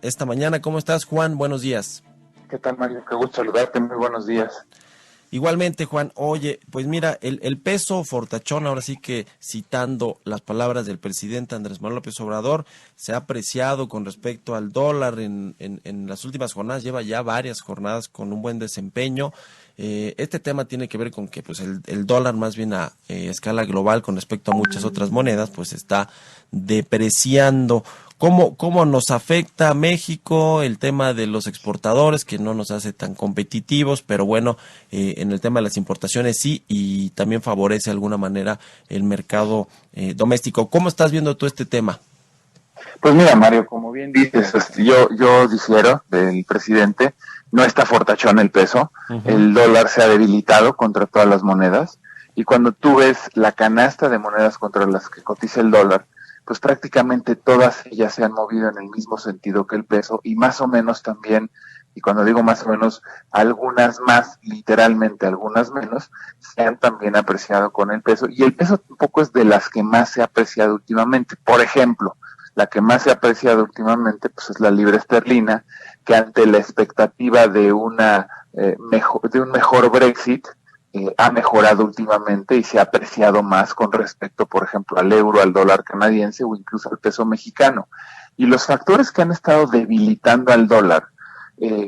Esta mañana. ¿Cómo estás, Juan? Buenos días. ¿Qué tal, Mario? Qué gusto saludarte. Muy buenos días. Igualmente, Juan. Oye, pues mira, el peso fortachón, ahora sí que citando las palabras del presidente Andrés Manuel López Obrador, se ha apreciado con respecto al dólar en las últimas jornadas, lleva ya varias jornadas con un buen desempeño. Este tema tiene que ver con que pues el dólar más bien a escala global con respecto a muchas otras monedas pues está depreciando. ¿Cómo nos afecta a México el tema de los exportadores, que no nos hace tan competitivos, pero bueno, en el tema de las importaciones sí, y también favorece de alguna manera el mercado doméstico? ¿Cómo estás viendo tú este tema? Pues mira, Mario, como bien dices, yo difiero del presidente. No está fortachón el peso. Ujú. El dólar se ha debilitado contra todas las monedas. Y cuando tú ves la canasta de monedas contra las que cotiza el dólar, pues prácticamente todas ellas se han movido en el mismo sentido que el peso y más o menos también, y cuando digo más o menos, algunas más, literalmente algunas menos, se han también apreciado con el peso. Y el peso tampoco es de las que más se ha apreciado últimamente. Por ejemplo, la que más se ha apreciado últimamente pues es la libra esterlina, que ante la expectativa de de un mejor Brexit ha mejorado últimamente y se ha apreciado más con respecto, por ejemplo, al euro, al dólar canadiense o incluso al peso mexicano. Y los factores que han estado debilitando al dólar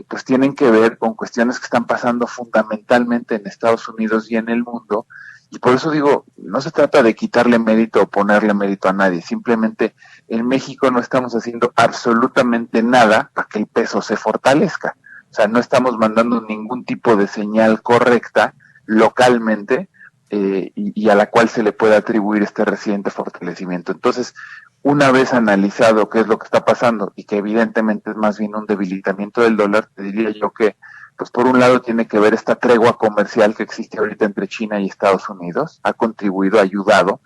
pues tienen que ver con cuestiones que están pasando fundamentalmente en Estados Unidos y en el mundo. Y por eso digo, no se trata de quitarle mérito o ponerle mérito a nadie, simplemente en México no estamos haciendo absolutamente nada para que el peso se fortalezca. O sea, no estamos mandando ningún tipo de señal correcta localmente y a la cual se le puede atribuir este reciente fortalecimiento. Entonces, una vez analizado qué es lo que está pasando y que evidentemente es más bien un debilitamiento del dólar, te diría yo que, pues por un lado tiene que ver esta tregua comercial que existe ahorita entre China y Estados Unidos, ha contribuido, ha ayudado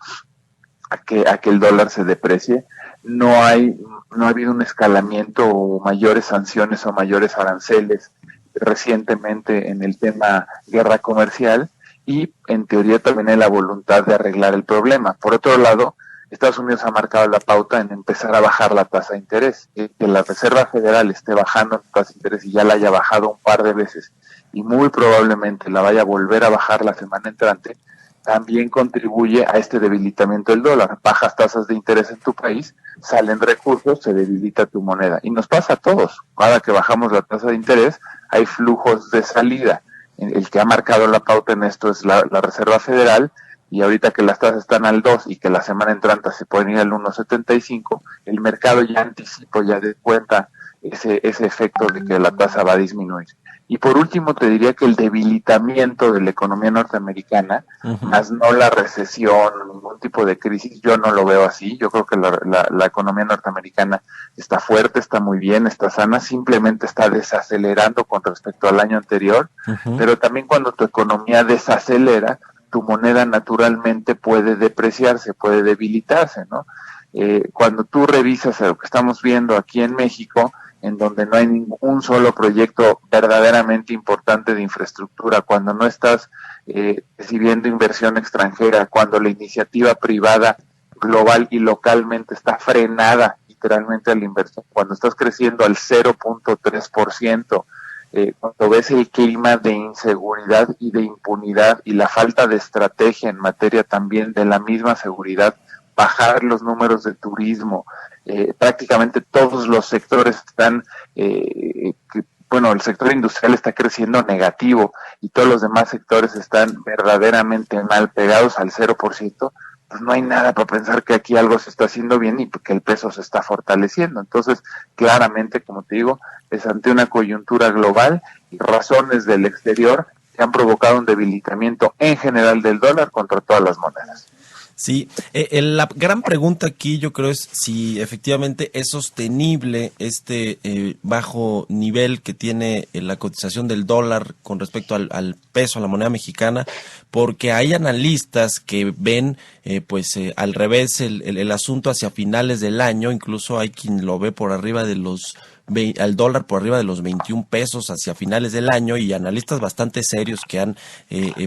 a que el dólar se deprecie. No hay, no ha habido un escalamiento o mayores sanciones o mayores aranceles recientemente en el tema guerra comercial y en teoría también hay la voluntad de arreglar el problema. Por otro lado, Estados Unidos ha marcado la pauta en empezar a bajar la tasa de interés. Que la Reserva Federal esté bajando la tasa de interés y ya la haya bajado un par de veces y muy probablemente la vaya a volver a bajar la semana entrante, también contribuye a este debilitamiento del dólar. Bajas tasas de interés en tu país, salen recursos, se debilita tu moneda. Y nos pasa a todos. Cada que bajamos la tasa de interés, hay flujos de salida. El que ha marcado la pauta en esto es la Reserva Federal, y ahorita que las tasas están al 2 y que la semana entrante se pueden ir al 1,75, el mercado ya anticipa, ya descuenta ese efecto de que la tasa va a disminuir. Y por último, te diría que el debilitamiento de la economía norteamericana, Ujú. más no la recesión, ningún tipo de crisis, yo no lo veo así. Yo creo que la economía norteamericana está fuerte, está muy bien, está sana, simplemente está desacelerando con respecto al año anterior, Ujú. pero también cuando tu economía desacelera, tu moneda naturalmente puede depreciarse, puede debilitarse, ¿no? Cuando tú revisas lo que estamos viendo aquí en México, en donde no hay ningún solo proyecto verdaderamente importante de infraestructura, cuando no estás recibiendo inversión extranjera, cuando la iniciativa privada global y localmente está frenada literalmente a la inversión, cuando estás creciendo al 0,3%, cuando ves el clima de inseguridad y de impunidad y la falta de estrategia en materia también de la misma seguridad, bajar los números de turismo, prácticamente todos los sectores están, bueno, el sector industrial está creciendo negativo y todos los demás sectores están verdaderamente mal, pegados al 0%, pues no hay nada para pensar que aquí algo se está haciendo bien y que el peso se está fortaleciendo. Entonces, claramente, como te digo, es ante una coyuntura global y razones del exterior que han provocado un debilitamiento en general del dólar contra todas las monedas. Sí, la gran pregunta aquí yo creo es si efectivamente es sostenible este bajo nivel que tiene la cotización del dólar con respecto al peso, a la moneda mexicana, porque hay analistas que ven al revés el asunto hacia finales del año, incluso hay quien lo ve por arriba de los al dólar por arriba de los 21 pesos hacia finales del año, y analistas bastante serios que han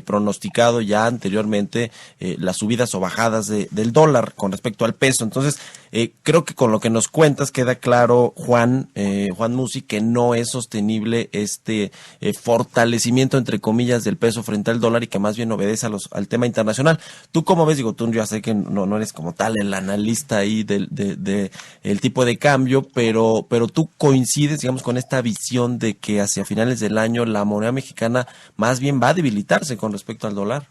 pronosticado ya anteriormente las subidas o bajadas del dólar con respecto al peso. Entonces, creo que con lo que nos cuentas queda claro, Juan Musi, que no es sostenible este fortalecimiento, entre comillas, del peso frente al dólar, y que más bien obedece al tema internacional. ¿Tú cómo ves? Digo, tú ya sé que no eres como tal el analista ahí de el tipo de cambio, pero tú coincides, digamos, con esta visión de que hacia finales del año la moneda mexicana más bien va a debilitarse con respecto al dólar.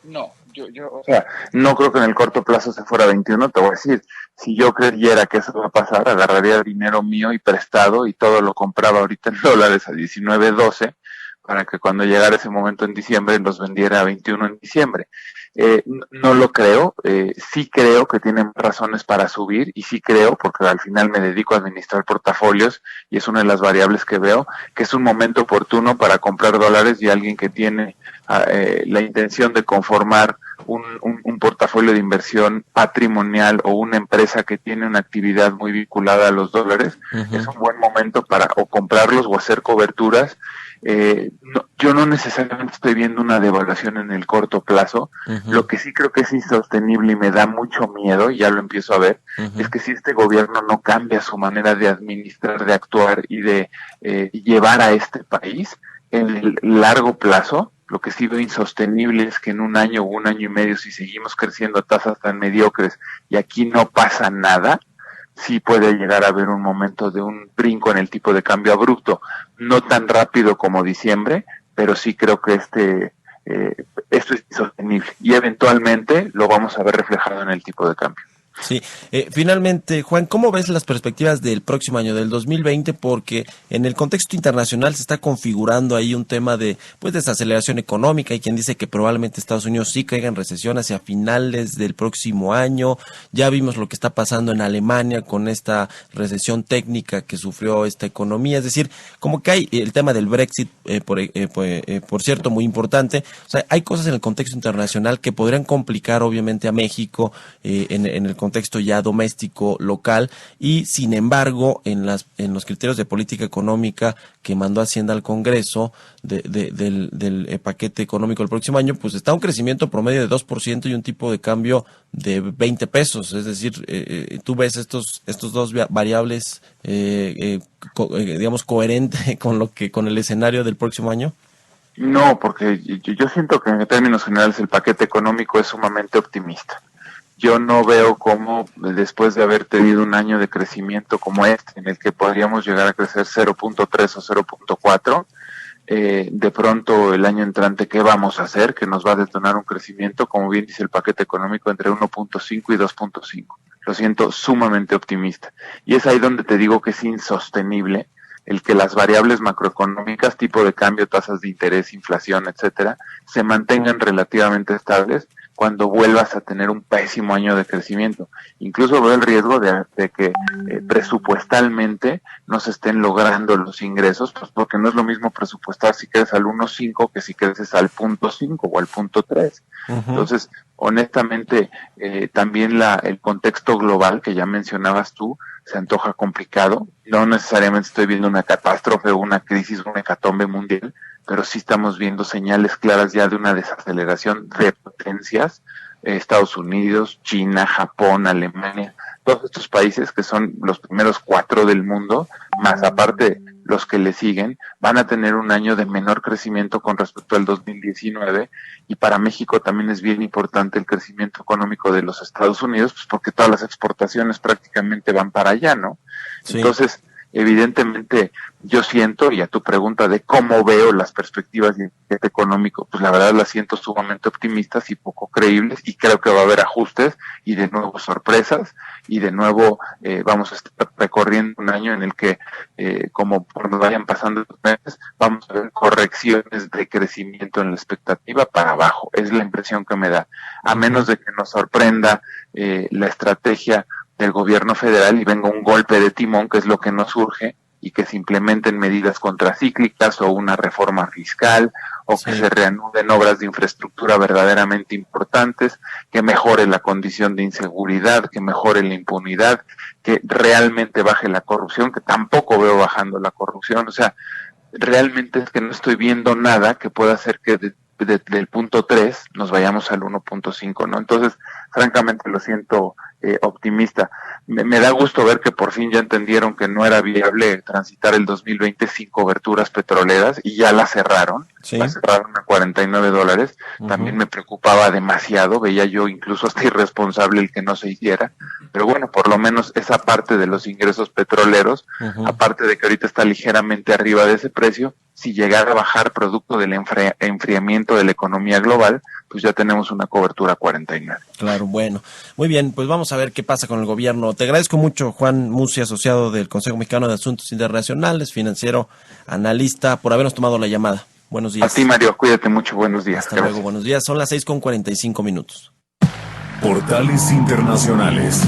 No, o sea, no creo que en el corto plazo se fuera a 21, te voy a decir. Si yo creyera que eso va a pasar, agarraría dinero mío y prestado y todo lo compraba ahorita en dólares a 19, 12, para que cuando llegara ese momento en diciembre los vendiera a 21 en diciembre. No lo creo, sí creo que tienen razones para subir, y sí creo, porque al final me dedico a administrar portafolios y es una de las variables que veo, que es un momento oportuno para comprar dólares, y alguien que tiene la intención de conformar un portafolio de inversión patrimonial o una empresa que tiene una actividad muy vinculada a los dólares, es un buen momento para o comprarlos o hacer coberturas. Yo no necesariamente estoy viendo una devaluación en el corto plazo. Lo que sí creo que es insostenible y me da mucho miedo, y ya lo empiezo a ver, es que si este gobierno no cambia su manera de administrar, de actuar y de llevar a este país en el largo plazo, lo que sí veo insostenible es que en un año o un año y medio, si seguimos creciendo a tasas tan mediocres y aquí no pasa nada, sí puede llegar a haber un momento de un brinco en el tipo de cambio abrupto, no tan rápido como diciembre, pero sí creo que esto es insostenible y eventualmente lo vamos a ver reflejado en el tipo de cambio. Sí, finalmente, Juan, ¿cómo ves las perspectivas del próximo año, del 2020? Porque en el contexto internacional se está configurando ahí un tema de desaceleración económica. Hay quien dice que probablemente Estados Unidos sí caiga en recesión hacia finales del próximo año. Ya vimos lo que está pasando en Alemania con esta recesión técnica que sufrió esta economía. Es decir, como que hay el tema del Brexit, por cierto, muy importante. O sea, hay cosas en el contexto internacional que podrían complicar obviamente a México en el contexto ya doméstico, local, y sin embargo en los criterios de política económica que mandó Hacienda al Congreso del paquete económico del próximo año, pues está un crecimiento promedio de 2% y un tipo de cambio de 20 pesos. Es decir, tú ves estos dos variables, digamos, coherente con el escenario del próximo año. No, porque yo siento que en términos generales el paquete económico es sumamente optimista. Yo no veo cómo, después de haber tenido un año de crecimiento como este, en el que podríamos llegar a crecer 0.3 o 0.4, de pronto el año entrante, ¿qué vamos a hacer? Que nos va a detonar un crecimiento, como bien dice el paquete económico, entre 1.5 y 2.5. Lo siento sumamente optimista. Y es ahí donde te digo que es insostenible el que las variables macroeconómicas, tipo de cambio, tasas de interés, inflación, etcétera, se mantengan relativamente estables cuando vuelvas a tener un pésimo año de crecimiento. Incluso veo el riesgo de que presupuestalmente no se estén logrando los ingresos, pues porque no es lo mismo presupuestar si creces al 1.5 que si creces al 0.5 o al 0.3. Entonces, honestamente, también el contexto global que ya mencionabas tú se antoja complicado. No necesariamente estoy viendo una catástrofe o una crisis, una hecatombe mundial, pero sí estamos viendo señales claras ya de una desaceleración de potencias, Estados Unidos, China, Japón, Alemania, todos estos países que son los primeros 4 del mundo, más aparte los que le siguen, van a tener un año de menor crecimiento con respecto al 2019, y para México también es bien importante el crecimiento económico de los Estados Unidos, pues porque todas las exportaciones prácticamente van para allá, ¿no? Sí. Entonces, evidentemente, yo siento, y a tu pregunta de cómo veo las perspectivas de económico, pues la verdad las siento sumamente optimistas y poco creíbles, y creo que va a haber ajustes y de nuevo sorpresas, y de nuevo vamos a estar recorriendo un año en el que, como cuando vayan pasando los meses, vamos a ver correcciones de crecimiento en la expectativa para abajo. Es la impresión que me da, a menos de que nos sorprenda la estrategia del gobierno federal y venga un golpe de timón, que es lo que nos urge, y que se implementen medidas contracíclicas o una reforma fiscal o que se reanuden obras de infraestructura verdaderamente importantes, que mejore la condición de inseguridad, que mejore la impunidad, que realmente baje la corrupción, que tampoco veo bajando la corrupción. O sea, realmente es que no estoy viendo nada que pueda hacer que del punto 3 nos vayamos al 1.5, ¿no? Entonces, francamente lo siento optimista. Me da gusto ver que por fin ya entendieron que no era viable transitar el 2020 sin coberturas petroleras y ya la cerraron. Sí. La cerraron a $49. También me preocupaba demasiado, veía yo incluso hasta irresponsable el que no se hiciera. Pero bueno, por lo menos esa parte de los ingresos petroleros, aparte de que ahorita está ligeramente arriba de ese precio, si llegara a bajar producto del enfriamiento de la economía global, pues ya tenemos una cobertura 49. Claro, bueno. Muy bien, pues vamos a ver qué pasa con el gobierno. Te agradezco mucho, Juan Musi, asociado del Consejo Mexicano de Asuntos Internacionales, financiero, analista, por habernos tomado la llamada. Buenos días. A ti, Mario, cuídate mucho, buenos días. Hasta luego, buenos días. Son las 6:45. Portales Internacionales.